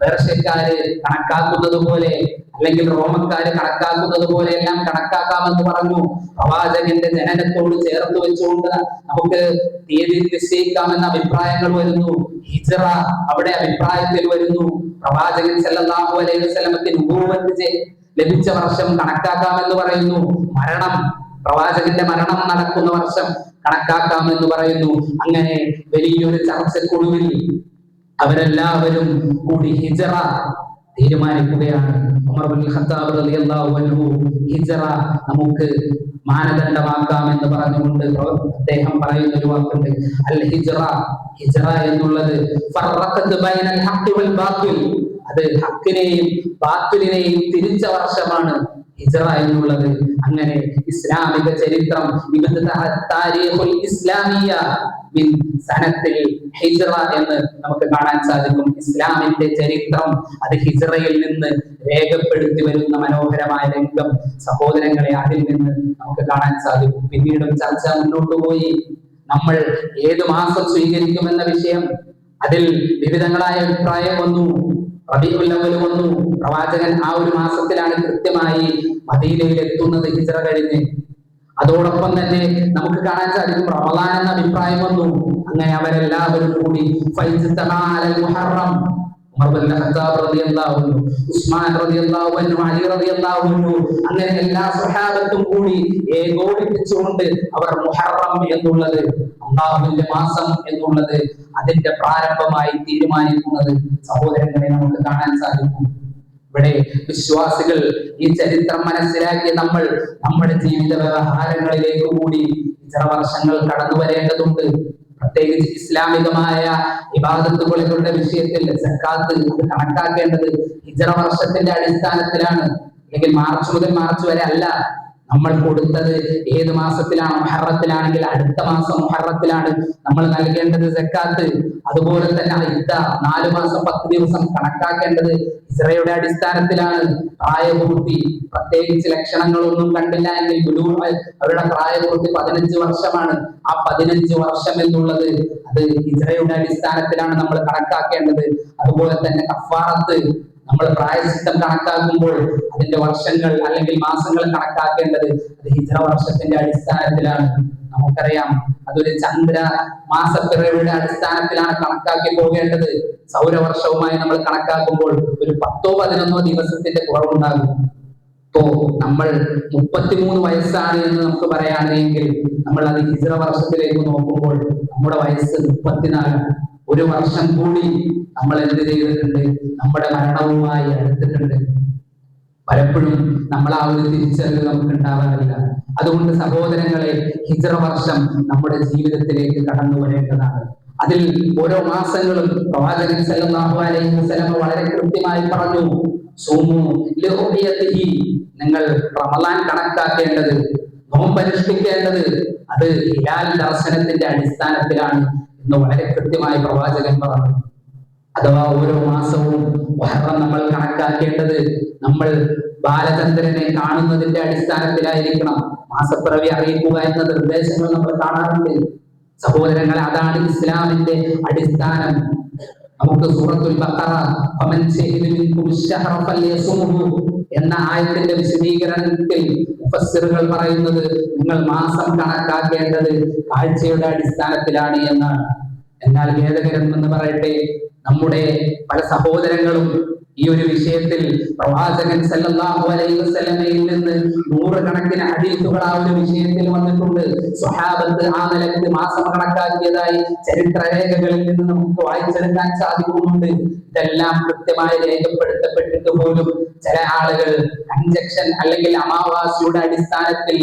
പേർഷ്യക്കാര് കണക്കാക്കുന്നത് പോലെ അല്ലെങ്കിൽ റോമക്കാര് കണക്കാക്കുന്നത് പോലെ എല്ലാം കണക്കാക്കാമെന്ന് പറഞ്ഞു. പ്രവാചകന്റെ ജനനത്തോട് ചേർത്ത് വെച്ചുകൊണ്ട് നമുക്ക് തീയതി നിശ്ചയിക്കാമെന്ന അഭിപ്രായങ്ങൾ വരുന്നു. ഹിജ്റ അവിടെ അഭിപ്രായത്തിൽ വരുന്നു. പ്രവാചകൻ സല്ലല്ലാഹു അലൈഹി വസല്ലമക്ക് നുബുവത്ത് ലഭിച്ച വർഷം കണക്കാക്കാമെന്ന് പറയുന്നു. പ്രവാചകന്റെ മരണം നടക്കുന്ന വർഷം കണക്കാക്കാമെന്ന് പറയുന്നു. അങ്ങനെ വലിയൊരു ചർച്ചക്കൊടുവിൽ അവരെല്ലാവരും കൂടി ഹിജ്റ തീരുമാനിക്കുകയാണ്. ഉമർ ഇബ്നുൽ ഖത്താബ് റളിയല്ലാഹു അൻഹു ഹിജ്റ നമുക്ക് മാനദണ്ഡമാക്കാമെന്ന് പറഞ്ഞുകൊണ്ട് അദ്ദേഹം പറയുന്ന ഒരു വാക്കുണ്ട്, അൽ ഹിജ്റ. ഹിജ്റ എന്നുള്ളത് ഫറഖത് ബൈനൽ ഹഖ് വൽ ബാത്തിൽ, അത് ഹക്കിനെയും ബാത്തിലിനെയും തിരിച്ച വർഷമാണ് ഹിജ്റ എന്നുള്ളത്. അങ്ങനെ ഇസ്ലാമിക ചരിത്രം സനത്തിൽ ഹിജ്റ എന്ന് നമുക്ക് കാണാൻ സാധിക്കും. ഇസ്ലാമിന്റെ ചരിത്രം അത് ഹിജ്റയിൽ നിന്ന് രേഖപ്പെടുത്തി വരുന്ന മനോഹരമായ രംഗം സഹോദരങ്ങളെ അതിൽ നിന്ന് നമുക്ക് കാണാൻ സാധിക്കും. പിന്നീടും ചർച്ച മുന്നോട്ട് പോയി. നമ്മൾ ഏത് മാസം സ്വീകരിക്കുമെന്ന വിഷയം, അതിൽ വിവിധങ്ങളായ അഭിപ്രായം വന്നു. റബീഉൽ അവ്വൽ വന്നു. പ്രവാചകൻ ആ ഒരു മാസത്തിലാണ് കൃത്യമായി മദീനയിൽ എത്തുന്നത് ഹിജ്റ കഴിഞ്ഞ്. അതോടൊപ്പം തന്നെ നമുക്ക് കാണാൻ സാധിക്കും റമളാൻ എന്ന അഭിപ്രായം വന്നു. അങ്ങനെ അവരെല്ലാവരും കൂടി മുഹറം, ഉമർ ഇബ്നുൽ ഖത്താബ് റളിയല്ലാഹു അൻഹു, ഉസ്മാൻ റളിയല്ലാഹു അൻഹു, അലി റളിയല്ലാഹു അൻഹു, അങ്ങനെ എല്ലാ സ്വഹാബത്തും കൂടി ഏകോപിപ്പിച്ചുകൊണ്ട് അവർ മുഹറം എന്നുള്ളത്, അല്ലാഹുവിന്റെ മാസം എന്നുള്ളത് അതിന്റെ പ്രാരംഭമായി തീരുമാനിക്കുന്നത് സഹോദരങ്ങളെ നമുക്ക് കാണാൻ സാധിക്കും. ഇവിടെ വിശ്വാസികൾ ഈ ചരിത്രം മനസ്സിലാക്കി നമ്മൾ നമ്മുടെ ജീവിത വ്യവഹാരങ്ങളിലേക്ക് കൂടി ഹിജ്റ വർഷങ്ങൾ കടന്നു വരേണ്ടതുണ്ട്. പ്രത്യേകിച്ച് ഇസ്ലാമികമായ ഇബാദത്തുകളുടെ വിഷയത്തിൽ സക്കാത്ത് അത് കണക്കാക്കേണ്ടത് ഹിജ്റ വർഷത്തിന്റെ അടിസ്ഥാനത്തിലാണ്. അല്ലെങ്കിൽ മാർച്ച് മുതൽ മാർച്ച് വരെ അല്ല. നമ്മൾ കൊടുത്തത് ഏത് മാസത്തിലാണ്? മുഹറത്തിലാണെങ്കിൽ അടുത്ത മാസം മുഹറത്തിലാണ് നമ്മൾ നൽകേണ്ടത് സക്കാത്ത്. അതുപോലെ തന്നെ 4 മാസം 10 ദിവസം കണക്കാക്കേണ്ടത് ഹിജ്റയുടെ അടിസ്ഥാനത്തിലാണ്. പ്രായപൂർത്തി പ്രത്യേകിച്ച് ലക്ഷണങ്ങളൊന്നും കണ്ടില്ല എങ്കിൽ അവരുടെ പ്രായപൂർത്തി 15 വർഷമാണ്. ആ 15 വർഷം എന്നുള്ളത് അത് ഹിജ്റയുടെ അടിസ്ഥാനത്തിലാണ് നമ്മൾ കണക്കാക്കേണ്ടത്. അതുപോലെ തന്നെ കഫാറത്ത്, നമ്മൾ പ്രായശ്ചിത്തം കണക്കാക്കുമ്പോൾ അതിന്റെ വർഷങ്ങൾ അല്ലെങ്കിൽ മാസങ്ങൾ കണക്കാക്കേണ്ടത് അത് ഹിജ്റ വർഷത്തിന്റെ അടിസ്ഥാനത്തിലാണ്. നമുക്കറിയാം അതൊരു ചന്ദ്ര മാസപ്പിറവിയുടെ അടിസ്ഥാനത്തിലാണ് കണക്കാക്കി പോകേണ്ടത്. സൗരവർഷവുമായി നമ്മൾ കണക്കാക്കുമ്പോൾ ഒരു 10-11 ദിവസത്തിന്റെ കുറവുണ്ടാകും. ഇപ്പോ നമ്മൾ 33 വയസ്സാണ് എന്ന് നമുക്ക് പറയുകയാണെങ്കിൽ നമ്മൾ അത് ഹിജ്റ വർഷത്തിലേക്ക് നോക്കുമ്പോൾ നമ്മുടെ വയസ്സ് 34. ഒരു വർഷം കൂടി നമ്മൾ എന്ത് ചെയ്തിട്ടുണ്ട്? നമ്മുടെ മരണവുമായി അടുത്തിട്ടുണ്ട്. പലപ്പോഴും നമ്മൾ ആ ഒരു തിരിച്ചറിവ് നമുക്ക് ഉണ്ടാവാറില്ല. അതുകൊണ്ട് സഹോദരങ്ങളെ, ഹിജ്റ വർഷം നമ്മുടെ ജീവിതത്തിലേക്ക് കടന്നു വരേണ്ടതാണ്. അതിൽ ഓരോ മാസങ്ങളും പ്രവാചകൻ സല്ലല്ലാഹു അലൈഹി വസല്ലം വളരെ കൃത്യമായി പറഞ്ഞു, സൂമു ലിറുയതിഹി, നിങ്ങൾ റമളാൻ കണക്കാക്കേണ്ടത്, നോമ്പനുഷ്ഠിക്കേണ്ടത് അത് ഹിലാൽ ദർശനത്തിന്റെ അടിസ്ഥാനത്തിലാണ് എന്ന് വളരെ കൃത്യമായി പ്രവാചകൻ പറഞ്ഞു. അഥവാ ഓരോ മാസവും മുഹറം നമ്മൾ കണക്കാക്കേണ്ടത് നമ്മൾ ബാലചന്ദ്രനെ കാണുന്നതിന്റെ അടിസ്ഥാനത്തിലായിരിക്കണം. മാസപ്പിറവി അറിയിക്കുക എന്ന നിർദ്ദേശങ്ങൾ നമ്മൾ കാണാറുണ്ട്. സഹോദരങ്ങളെ, അതാണ് ഇസ്ലാമിന്റെ അടിസ്ഥാനം. നമുക്ക് സൂറത്തുൽ ബഖറ ഫമൻ ശഹിദ മിൻകും അശ്ശഹറ ഫല്യസുംഹു എന്ന ആയത്തിന്റെ വിശദീകരണത്തിൽ മുഫസ്സിറുകൾ പറയുന്നത് നിങ്ങൾ മാസം കണക്കാക്കേണ്ടത് കാഴ്ചയുടെ അടിസ്ഥാനത്തിലാണ് എന്നാണ്. എന്നാൽ ഖേദകരം എന്ന് പറയട്ടെ, നമ്മുടെ പല സഹോദരങ്ങളും ഈ ഒരു വിഷയത്തിൽ പ്രവാചകൻ സല്ലല്ലാഹു അലൈഹി വസല്ലമയിൽ നിന്ന് 100 കണക്കിന് ഹദീസുകൾ ആ ഒരു വിഷയത്തിൽ വന്നിട്ടുണ്ട്. സ്വഹാബത്ത് ആ നിലയ്ക്ക് മാസം കണക്കാക്കിയതായി ചരിത്രരേഖകളിൽ നിന്ന് നമുക്ക് വായിച്ചെടുക്കാൻ സാധിക്കുന്നുണ്ട്. ഇതെല്ലാം കൃത്യമായി രേഖപ്പെടുത്തപ്പെട്ടിട്ട് പോലും ചില ആളുകൾ കൺജക്ഷൻ അല്ലെങ്കിൽ അമാവാസിയുടെ അടിസ്ഥാനത്തിൽ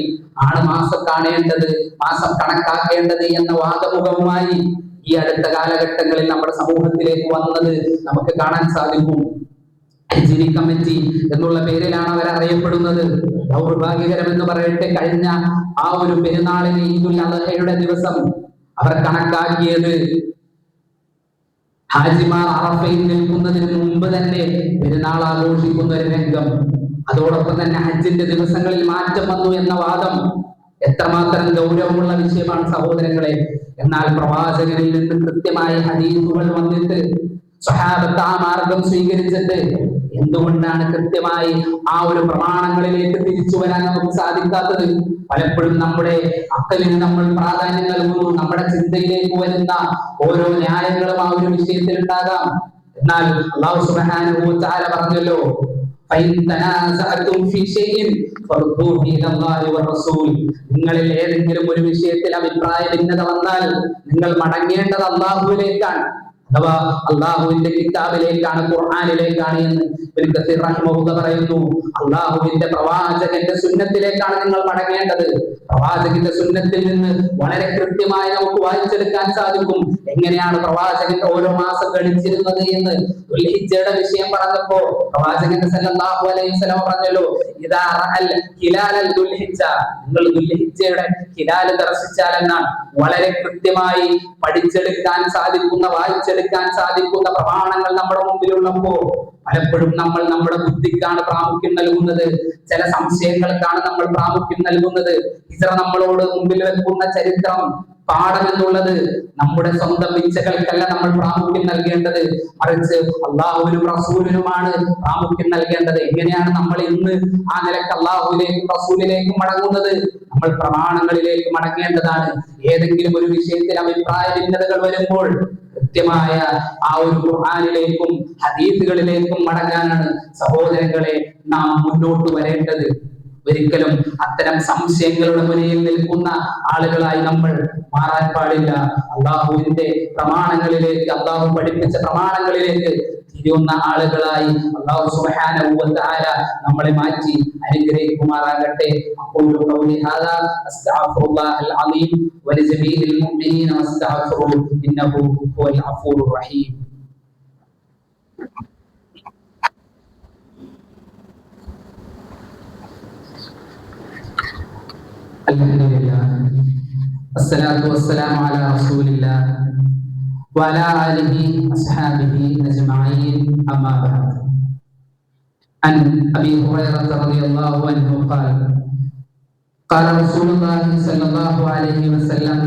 ആണ് മാസം കാണേണ്ടത്, മാസം കണക്കാക്കേണ്ടത് എന്ന വാദമുഖവുമായി ഈ അടുത്ത കാലഘട്ടങ്ങളിൽ നമ്മുടെ സമൂഹത്തിലേക്ക് വന്നത് നമുക്ക് കാണാൻ സാധിക്കും. ഹിജ്രി കമ്മിറ്റി എന്നുള്ള പേരിലാണ് അവർ അറിയപ്പെടുന്നത്. ദൗർഭാഗ്യകരം എന്ന് പറയട്ടെ, കഴിഞ്ഞ ആ ഒരു പെരുന്നാളിന് ഈദുൽ അദ്ഹയുടെ ദിവസം അവർ കണക്കാക്കിയത് ഹാജിമാർ അറഫയിൽ നിൽക്കുന്നതിന് മുമ്പ് തന്നെ പെരുന്നാൾ ആഘോഷിക്കുന്ന ഒരു രംഗം. അതോടൊപ്പം തന്നെ ഹജ്ജിന്റെ ദിവസങ്ങളിൽ മാറ്റം വന്നു എന്ന വാദം എത്രമാത്രം ഗൗരവമുള്ള വിഷയമാണ് സഹോദരങ്ങളെ. എന്നാൽ പ്രവാചകനിൽ നിന്ന് കൃത്യമായ ഹദീസുകൾ വന്നിട്ട് സ്വഹാബത്ത് ആ മാർഗം സ്വീകരിച്ചിട്ട് എന്തുകൊണ്ടാണ് കൃത്യമായി ആ ഒരു പ്രമാണങ്ങളിലേക്ക് തിരിച്ചു വരാൻ നമുക്ക് സാധിക്കാത്തത്? പലപ്പോഴും നമ്മുടെ അക്കലിന് നമ്മൾ പ്രാധാന്യം നൽകുന്നു, നമ്മുടെ ചിന്തയിലേക്ക് വരുന്ന ഓരോ ന്യായങ്ങളും ആ ഒരു വിഷയത്തിൽ ഉണ്ടാകാം. എന്നാൽ അല്ലാഹു സുബ്ഹാനഹു വ തആല പറഞ്ഞല്ലോ, നിങ്ങളിൽ ഏതെങ്കിലും ഒരു വിഷയത്തിൽ അഭിപ്രായ ഭിന്നത വന്നാൽ നിങ്ങൾ മടങ്ങേണ്ടത് അല്ലാഹുവിലേക്കാണ്, അഥവാ അള്ളാഹുവിന്റെ കിതാബിലേക്കാണ്, ഖുർആനിലേക്കാണ് എന്ന് ഇബ്നു കസീർ റഹിമഹുല്ലാഹ് പറയുന്നു. അള്ളാഹുവിന്റെ പ്രവാചകന്റെ സുന്നത്തിലേക്കാണ് നിങ്ങൾ മടങ്ങേണ്ടത്. പ്രവാചകന്റെ സുന്നത്തിൽ നിന്ന് വളരെ കൃത്യമായി നമുക്ക് വായിച്ചെടുക്കാൻ സാധിക്കും എങ്ങനെയാണ് പ്രവാചകൻ ഓരോ മാസം ഗണിച്ചിരുന്നത് എന്ന്. ദുൽഹിജ്ജയുടെ വിഷയം പറഞ്ഞപ്പോ പ്രവാചകൻ സല്ലല്ലാഹു അലൈഹി വസല്ലം പറഞ്ഞല്ലോ, ഇദാ റഅൽ ഹിലാലൽ ദുൽഹിജ്ജ, നിങ്ങൾ ദുൽഹിജ്ജയുടെ ഹിലാൽ ദർശിച്ചാൽ എന്നാണ്. വളരെ കൃത്യമായി പഠിച്ചെടുക്കാൻ സാധിക്കുന്ന, വായിച്ചെടുക്കാൻ സാധിക്കുന്ന പ്രമാണങ്ങൾ നമ്മുടെ മുമ്പിലുള്ളപ്പോ പലപ്പോഴും നമ്മൾ നമ്മുടെ ബുദ്ധിക്കാണ് പ്രാമുഖ്യം നൽകുന്നത്, ചില സംശയങ്ങൾക്കാണ് നമ്മൾ പ്രാമുഖ്യം നൽകുന്നത്. ഹിജ്റ നമ്മളോട് മുമ്പിൽ വെക്കുന്ന ചരിത്രം, പാഠം എന്നുള്ളത് നമ്മുടെ സ്വന്തം ഇച്ഛകൾക്കല്ല നമ്മൾ പ്രാമുഖ്യം നൽകേണ്ടത്, മറിച്ച് അള്ളാഹുവിനും റസൂലിനുമാണ് പ്രാമുഖ്യം നൽകേണ്ടത്. എങ്ങനെയാണ് നമ്മൾ ഇന്ന് ആ നിലക്ക് അള്ളാഹുവിലേക്കും റസൂലിലേക്കും മടങ്ങുന്നത്? നമ്മൾ പ്രമാണങ്ങളിലേക്ക് മടങ്ങേണ്ടതാണ്. ഏതെങ്കിലും ഒരു വിഷയത്തിൽ അഭിപ്രായ ഭിന്നതകൾ വരുമ്പോൾ കൃത്യമായ ആ ഒരു ഖുർആനിലേക്കും ഹദീസുകളിലേക്കും മടങ്ങാനാണ് സഹോദരങ്ങളെ നാം മുന്നോട്ട് വരേണ്ടത്. ഒരിക്കലും അത്തരം സംശയങ്ങളുടെ മുന്നിൽ നിൽക്കുന്ന ആളുകളായി നമ്മൾ മാറാൻ പാടില്ല. അള്ളാഹുവിന്റെ പ്രമാണങ്ങളിലേക്ക്, അള്ളാഹു പഠിപ്പിച്ച പ്രമാണങ്ങളിലേക്ക് തിരിയുന്ന ആളുകളായി അല്ലാഹു സുബ്ഹാനഹു വ തആല നമ്മളെ മാറ്റി അനുഗ്രഹിക്കുമാറാകട്ടെ. അഖൂലു ഖൗലി ഹാദാ അസ്തഗ്ഫിറുല്ലാഹൽ അലീം വലിജമീഇൽ മുഅ്മിനീന വസ്തഗ്ഫിറൂ ഇന്നഹു ഹുവൽ ഗഫൂറുർ റഹീം. അൽഹംദുലില്ലാഹ് വസ്സലാത്തു വസ്സലാമു അലാ റസൂലില്ലാഹ് وعلى آله أصحابه أجمعين أما بعد. عن أبي هريرة رضي الله عنه قال قال رسول الله صلى الله عليه وسلم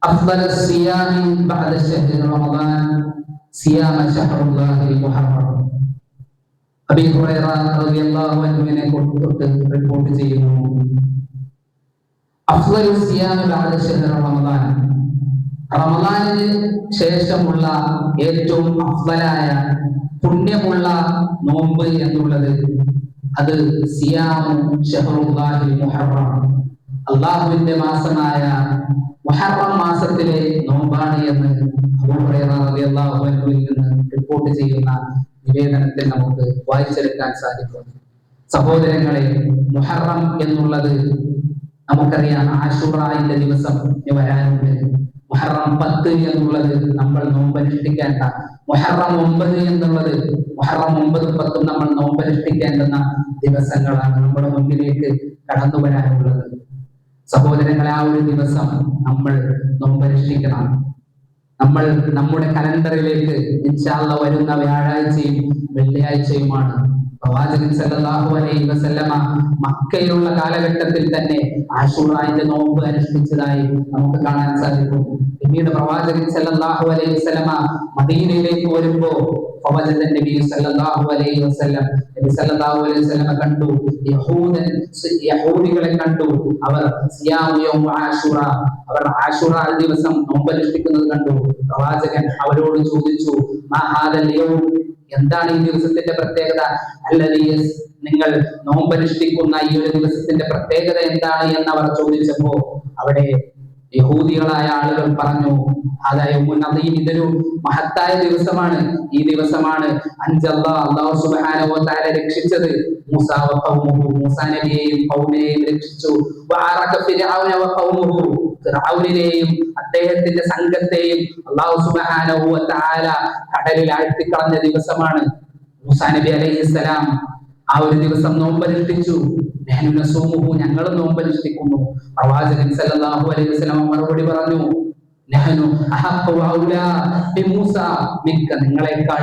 أفضل الصيام بعد شهر رمضان صيام شهر الله المحرم. അബീ ഹുറൈറ റളിയല്ലാഹു അൻഹുവിനെ തൊട്ട് റിപ്പോർട്ട് ചെയ്യുന്നു, അഫ്ളലു സിയാമി ബഅദ ശഹ്രി റമളാൻ, റമളാനിന് ശേഷമുള്ള ഏറ്റവും അഫ്ളലായ പുണ്യമുള്ള നോമ്പ് എന്നുള്ളത് അത് സിയാമു ശഹ്റുല്ലാഹിൽ മുഹറം, അല്ലാഹുവിന്റെ മാസമായ മുഹറം മാസത്തിലെ നോമ്പാണ് എന്ന് അബൂ ഹുറൈറ റളിയല്ലാഹു അൻഹുവിൽ നിന്ന് റിപ്പോർട്ട് ചെയ്യുന്ന നിവേദനത്തിൽ നമുക്ക് വായിച്ചെടുക്കാൻ സാധിക്കും. സഹോദരങ്ങളെ, മുഹറം എന്നുള്ളത് നമുക്കറിയാം, ആശുറായിന്റെ ദിവസം വരാനുണ്ട്. മുഹറം 10 എന്നുള്ളത് നമ്മൾ നോമ്പനുഷ്ഠിക്കേണ്ട, മുഹറം 9 എന്നുള്ളത്, മുഹറം 9, 10 നമ്മൾ നോമ്പനുഷ്ഠിക്കേണ്ടുന്ന ദിവസങ്ങളാണ് നമ്മുടെ മുന്നിലേക്ക് കടന്നു വരാനുള്ളത്. സഹോദരങ്ങളെ, ആ ഒരു ദിവസം നമ്മൾ നോമ്പനുഷ്ഠിക്കണം. നമ്മൾ നമ്മുടെ കലണ്ടറിലേക്ക് ഇൻഷാ അല്ലാഹ് വരുന്ന വ്യാഴാഴ്ചയും വെള്ളിയാഴ്ചയുമാണ് പ്രവാചകൻ സല്ലല്ലാഹു അലൈഹി വസല്ലമ മക്കയിലുള്ള കാലഘട്ടത്തിൽ തന്നെ ആശൂറായിന്റെ നോമ്പ് അനുഷ്ഠിച്ചതായി നമുക്ക് കാണാൻ സാധിക്കും. പിന്നീട് പ്രവാചകൻ സല്ലല്ലാഹു അലൈഹി വസല്ലമ മദീനയിലേക്ക് വരുമ്പോൾ ഫവജദ നബി സല്ലല്ലാഹു അലൈഹി വസല്ലം, നബി സല്ലല്ലാഹു അലൈഹി വസല്ലമ കണ്ടു യഹൂദികളെ കണ്ടു, അവർ സിയാമു യൗമ ആശൂറ, അവർ ആശൂറ ദിവസം നോമ്പ് അനുഷ്ഠിക്കുന്നത് കണ്ടു. പ്രവാചകൻ അവരോട് ചോദിച്ചു, മാ ഹാദൽ യൗം, എന്താണ് ഈ ദിവസത്തിന്റെ പ്രത്യേകത? അല്ലദീ, നിങ്ങൾ നോമ്പനുഷ്ഠിക്കുന്ന ഈ ഒരു ദിവസത്തിന്റെ പ്രത്യേകത എന്താണ് എന്ന് അവർ ചോദിച്ചപ്പോ അവിടെ യഹൂദികളായ ആളുകൾ പറഞ്ഞു, ഇതൊരു മഹത്തായ ദിവസമാണ്, ഈ ദിവസമാണ് അല്ലാഹു സുബ്ഹാനഹു വ തആല രക്ഷിച്ചത് മൂസാ വ ഖൗമുഹു, മൂസാ നബിയെയും ഖൗമിനെയും രക്ഷിച്ചു. വഅറക ഫിർഔന വ ഖൗമുഹു, ഫിർഔനെയും അദ്ദേഹത്തിന്റെ സംഘത്തെയും അല്ലാഹു സുബ്ഹാനഹു വ തആല കടലിൽ ആഴ്ത്തിക്കളഞ്ഞ ദിവസമാണ്. മൂസാ നബി അലൈഹിസ്സലാം ആ ഒരു ദിവസം നോമ്പനുഷ്ഠിച്ചു. ഞങ്ങൾ നോമ്പനുഷ്ഠിക്കുന്നു. പ്രവാചകൻ സല്ലല്ലാഹു അലൈഹി വസല്ലം മറുപടി പറഞ്ഞു, നിങ്ങളെക്കാൾ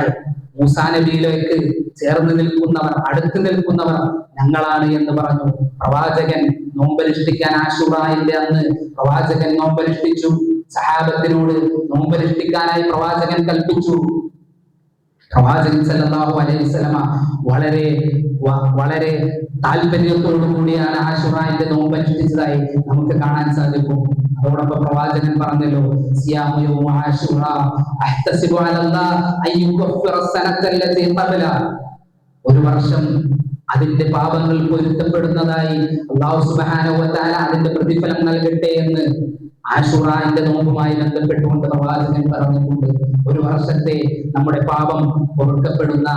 മൂസാ നബിയിലേക്ക് ചേർന്ന് നിൽക്കുന്നവർ, അടുത്ത് നിൽക്കുന്നവർ ഞങ്ങളാണ് എന്ന് പറഞ്ഞു. പ്രവാചകൻ നോമ്പനുഷ്ഠിക്കാൻ ആശുറായിന്റെ അന്ന് പ്രവാചകൻ നോമ്പനുഷ്ഠിച്ചു. സഹാബത്തിനോട് നോമ്പനുഷ്ഠിക്കാനായി പ്രവാചകൻ കൽപ്പിച്ചു. പ്രവാചകൻ സല്ലല്ലാഹു അലൈഹി വസല്ലമ വളരെ താല്പര്യത്തോടു കൂടിയാണ് ആശുറായിന്റെ നോമ്പ് അനുഷ്ഠിച്ചതായി നമുക്ക് കാണാൻ സാധിക്കും. അതോടൊപ്പം പ്രവാചകൻ പറഞ്ഞല്ലോ, സിയാമു യൗമ ആശുറ അഹ്തസിബു അലല്ലാഹ് അൻ യുകഫിറ സനത്തല്ലതി ഖബല. ഒരു വർഷം അതിന്റെ പാപങ്ങൾ പൊരുത്തപ്പെടുന്നതായി അല്ലാഹു സുബ്ഹാനഹു വ തആല അതിന്റെ പ്രതിഫലം നൽകട്ടെ എന്ന് ആശുറാന്റെ നോമ്പുമായി ബന്ധപ്പെട്ടുകൊണ്ട് പ്രവാചകൻ പറഞ്ഞിട്ടുണ്ട്. ഒരു വർഷത്തെ നമ്മുടെ പാപം പൊറുക്കപ്പെടുന്ന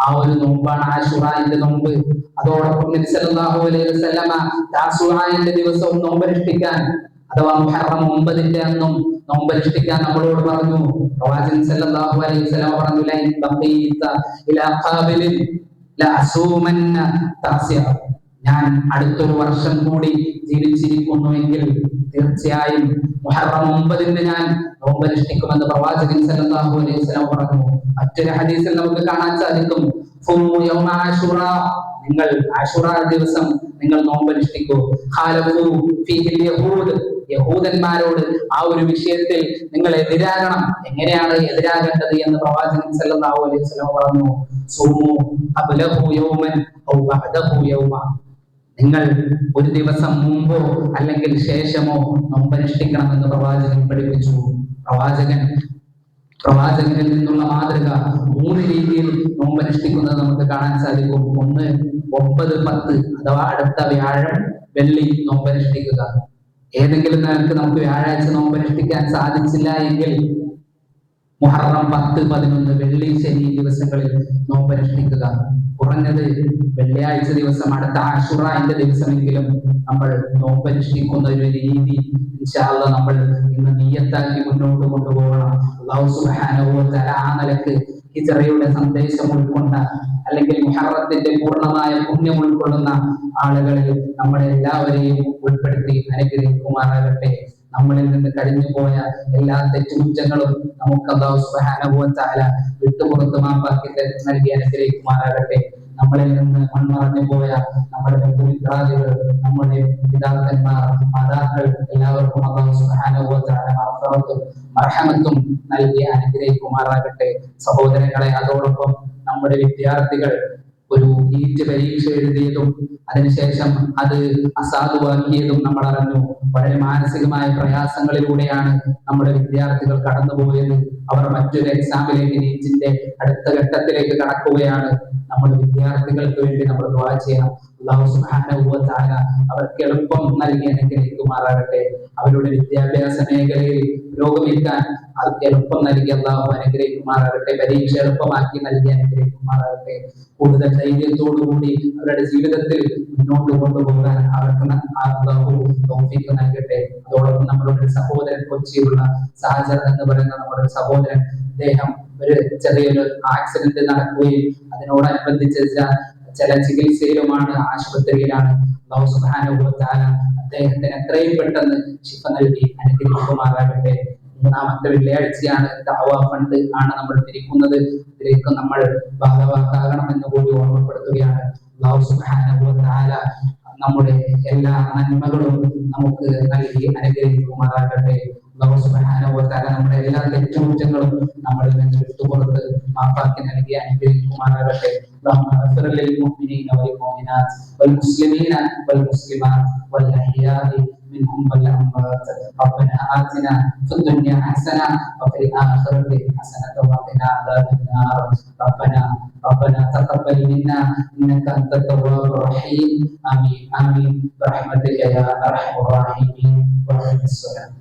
ആ ഒരു നോമ്പാണ് ആശുറാന്റെ നോമ്പ്. അതോടൊപ്പം നബി സല്ലല്ലാഹു അലൈഹി വസല്ലമ താസുആന്റെ ദിവസവും നോമ്പനുഷ്ഠിക്കാൻ അഥവാ മുഹറം 9 അന്നും നോമ്പനുഷ്ഠിക്കാൻ നമ്മളോട് പറഞ്ഞു. പ്രവാചകൻ സല്ലല്ലാഹു അലൈഹി വസല്ലമ പറഞ്ഞു, ലൈൻ ബഖീത ഇലാ ഖാബിലിൻ ലഅസൂമന്ന താസിഅ. ഞാൻ അടുത്തൊരു വർഷം കൂടി ജീവിച്ചിരിക്കുന്നുവെങ്കിൽ തീർച്ചയായും മുഹറം 9 ഞാൻ നോമ്പനുഷ്ഠിക്കുമെന്ന് പ്രവാചകൻ സല്ലല്ലാഹു അലൈഹി വസല്ലം പറഞ്ഞു. മറ്റൊരു ഹദീസിൽ നമുക്ക് കാണാൻ സാധിക്കും, ഫുമു യൗമ ആശുറ, നിങ്ങൾ ആശുറ ദിവസം നിങ്ങൾ നോമ്പനുഷ്ഠിക്കൂ. ഖാലഫു ഫീഹിൽ യഹൂദ്, യഹൂദന്മാരോട് ആ ഒരു വിഷയത്തിൽ നിങ്ങൾ എതിരാകണം. എങ്ങനെയാണ് എതിരാകേണ്ടത് എന്ന് പ്രവാചകൻ സല്ലല്ലാഹു അലൈഹി വസല്ലം പറഞ്ഞു, സൂമു ഖബ്ലഹു യൗമൻ ഔ ബഅദഹു യൗമ, നിങ്ങൾ ഒരു ദിവസം മുമ്പോ അല്ലെങ്കിൽ ശേഷമോ നോമ്പനുഷ്ഠിക്കണമെന്ന് പ്രവാചകൻ പഠിപ്പിച്ചു. പ്രവാചകനിൽ നിന്നുള്ള മാതൃക 3 രീതിയിൽ നോമ്പനുഷ്ഠിക്കുന്നത് നമുക്ക് കാണാൻ സാധിക്കും. 1, 9, 10 അഥവാ അടുത്ത വ്യാഴം വെള്ളി നോമ്പനുഷ്ഠിക്കുക. ഏതെങ്കിലും നേരത്ത് നമുക്ക് വ്യാഴാഴ്ച നോമ്പനുഷ്ഠിക്കാൻ സാധിച്ചില്ല എങ്കിൽ മുഹറം 10, 11 വെള്ളി ശനി ദിവസങ്ങളിൽ നോമ്പനുഷ്ഠിക്കുക. കുറഞ്ഞത് വെള്ളിയാഴ്ച ദിവസം അടുത്ത ആശുറാന്റെ ദിവസമെങ്കിലും നമ്മൾ നോമ്പനുഷ്ഠിക്കുന്ന ഒരു രീതി ഇൻഷാ അല്ലാഹ് നമ്മൾ ഇന്ന് നിയ്യത്താക്കി മുന്നോട്ട് കൊണ്ടുപോകണം. അല്ലാഹു സുബ്ഹാനഹു വ തആല ആ നിലക്ക് ഹിജ്റയുടെ സന്ദേശം ഉൾക്കൊണ്ട അല്ലെങ്കിൽ മുഹറത്തിന്റെ പൂർണ്ണമായ പുണ്യം ഉൾക്കൊള്ളുന്ന ആളുകളിൽ നമ്മളെ എല്ലാവരെയും ഉൾപ്പെടുത്തി അനുഗ്രഹിക്കുമാറാകട്ടെ. നമ്മളിൽ നിന്ന് കഴിഞ്ഞു പോയ എല്ലാ തെറ്റുകുറ്റങ്ങളും നമുക്ക് അല്ലാഹു സുബ്ഹാനഹു വ തആല വിട്ടുപുറത്ത് മാപ്പാക്കി നൽകി അനുഗ്രഹിക്കുമാറാകട്ടെ. നമ്മളിൽ നിന്ന് മൺമറഞ്ഞു പോയ നമ്മുടെ ബന്ധുമിത്രാദികൾ, നമ്മുടെ പിതാക്കന്മാർ, മാതാക്കൾ എല്ലാവർക്കും അല്ലാഹു സുബ്ഹാനഹു വ തആല മഗ്ഫിറത്തും മർഹമത്തും നൽകി അനുഗ്രഹിക്കുമാറാകട്ടെ. സഹോദരങ്ങളെ, അതോടൊപ്പം നമ്മുടെ വിദ്യാർത്ഥികൾ ഒരു നീറ്റ് പരീക്ഷ എഴുതിയതും അതിനുശേഷം അത് അസാധുവാക്കിയതും നമ്മൾ അറിഞ്ഞു. വളരെ മാനസികമായ പ്രയാസങ്ങളിലൂടെയാണ് നമ്മുടെ വിദ്യാർത്ഥികൾ കടന്നുപോയത്. അവർ മറ്റൊരു എക്സാമിലേക്ക്, നീറ്റിന്റെ അടുത്ത ഘട്ടത്തിലേക്ക് കടക്കുകയാണ്. നമ്മുടെ വിദ്യാർത്ഥികൾക്ക് വേണ്ടി നമ്മൾ ദുആ ചെയ്യണം. അല്ലാഹു സുബ്ഹാനഹു വ തആല അവർക്ക് എളുപ്പം നൽകി അനുഗ്രഹിക്കുമാറാകട്ടെ. അവരുടെ വിദ്യാഭ്യാസ മേഖലയിൽ പുരോഗമിക്കാൻ അവർക്ക് എളുപ്പം നൽകി അല്ലാഹു അനുഗ്രഹിക്കുമാറാകട്ടെ. പരീക്ഷ എളുപ്പമാക്കി നൽകി അനുഗ്രഹിക്കുമാറാകട്ടെ. കൂടുതൽ ധൈര്യത്തോടുകൂടി അവരുടെ ജീവിതത്തിൽ മുന്നോട്ട് കൊണ്ടുപോകാൻ അവർക്ക് അല്ലാഹു തൗഫീഖ് നൽകട്ടെ. അതോടൊപ്പം നമ്മളുടെ സഹോദരൻ, കൊച്ചിയിലുള്ള സാജർ എന്ന് പറയുന്ന നമ്മുടെ സഹോദരൻ, അദ്ദേഹം ഒരു ചെറിയൊരു ആക്സിഡന്റ് നടക്കുകയും അതിനോടനുബന്ധിച്ച് ചില ചികിത്സയിലുമാണ്, ആശുപത്രിയിലാണ്. അല്ലാഹു സുബ്ഹാനഹു വ തആല അദ്ദേഹത്തിന് എത്രയും പെട്ടെന്ന് ശിഫ നൽകി അനുഗ്രഹിക്കുമാറാകട്ടെ. 3ാമത്തെ വെള്ളിയാഴ്ചയാണ് ദഅവ ഫണ്ട് ആണ് നമ്മൾ പിരിക്കുന്നത്. ഇതിലേക്ക് നമ്മൾ ഭാഗവാക്കാകണമെന്ന് കൂടി ഓർമ്മപ്പെടുത്തുകയാണ്. അല്ലാഹു സുബ്ഹാനഹു വ തആല നമ്മുടെ എല്ലാ നന്മകളും നമുക്ക് നൽകി അനുഗ്രഹിക്കുമാറാകട്ടെ. അല്ലാഹു സുബ്ഹാനഹു വ തആല നമ്മുടെ എല്ലാ തെറ്റുകുറ്റങ്ങളും നമ്മളിൽ നിന്ന് വിട്ടുപുറത്ത് മാപ്പാക്കി നൽകി അനുഗ്രഹിക്കുമാറാകട്ടെ. اللهم اغفر للمؤمنين والمؤمنات والمسلمين والمسلمات والأحياء منهم والأموات. ربنا آتنا في الدنيا حسنة وفي الآخرة حسنة وقنا عذاب النار. ربنا تقبل منا إنك أنت التواب الرحيم. آمين آمين برحمتك يا أرحم الراحمين. وأقم الصلاة.